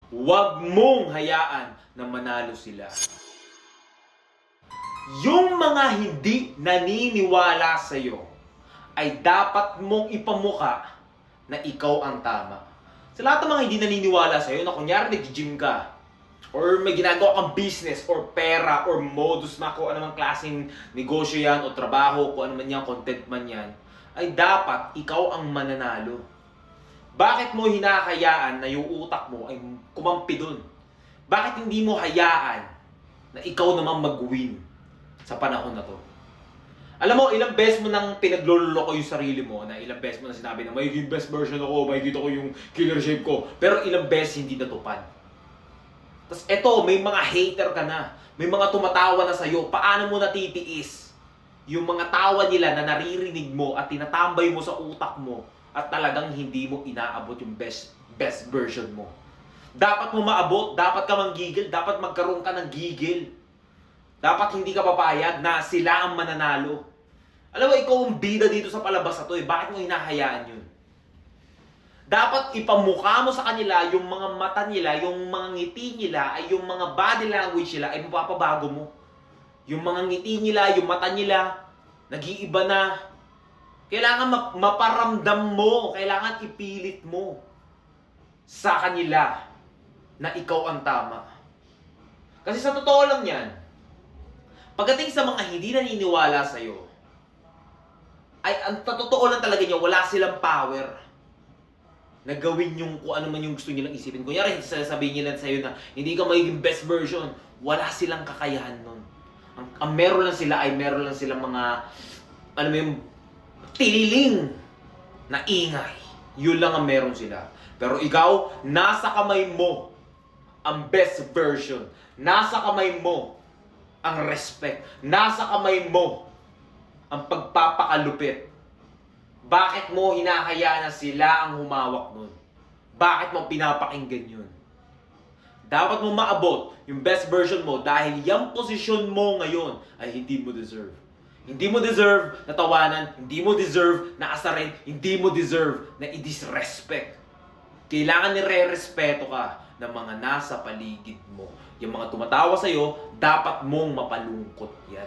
Huwag mong hayaan na manalo sila. Yung mga hindi naniniwala sa'yo ay dapat mong ipamuka na ikaw ang tama. Sa lahat ng mga hindi naniniwala sa'yo na kunyari nag-gym ka, or may ginagawa kang business, or pera, or modus na kung anumang klaseng negosyo yan, o trabaho, kung ano man yan, content man yan, ay dapat ikaw ang mananalo. Bakit mo hinahayaan na yung utak mo ay kumampi dun? Bakit hindi mo hayaan na ikaw naman mag-win sa panahon na to? Alam mo, ilang beses mo nang pinagloloko yung sarili mo, na ilang beses mo na sinabi na magiging best version ako, makikita ko yung killer shape ko, pero ilang beses hindi natupad. Tapos eto, may mga hater ka na, may mga tumatawa na sa'yo, paano mo natitiis yung mga tawa nila na naririnig mo at tinatambay mo sa utak mo at talagang hindi mo inaabot yung best version mo. Dapat mo maabot, dapat ka manggigil, dapat magkaroon ka ng gigil. Dapat hindi ka papayag na sila ang mananalo. Alam mo, ikaw ang bida dito sa palabas na to eh. Bakit mo hinahayaan yun? Dapat ipamukha mo sa kanila yung mga mata nila, yung mga ngiti nila, ay yung mga body language nila ay mapapabago mo. Yung mga ngiti nila, yung mata nila, nag-iiba na. Kailangan maparamdam mo, kailangan ipilit mo sa kanila na ikaw ang tama. Kasi sa totoo lang yan, pagdating sa mga hindi naniniwala sa'yo, ay ang totoo lang talaga niya, wala silang power na gawin yung kung ano man yung gusto nilang isipin. Kunyari, sasabihin nila sa'yo na hindi ka magiging best version, wala silang kakayahan nun. Ang meron lang sila ay meron lang silang mga, alam mo yung, tililing na ingay. Yun lang ang meron sila. Pero ikaw, nasa kamay mo ang best version. Nasa kamay mo ang respect. Nasa kamay mo ang pagpapakalupit. Bakit mo hinahayaan na sila ang humawak nun? Bakit mo pinapakinggan yun? Dapat mo maabot yung best version mo dahil yung posisyon mo ngayon ay hindi mo deserve. Hindi mo deserve na tawanan, hindi mo deserve na asarin, hindi mo deserve na i-disrespect. Kailangan nire-respeto ka ng mga nasa paligid mo. Yung mga tumatawa sa'yo, dapat mong mapalungkot yan.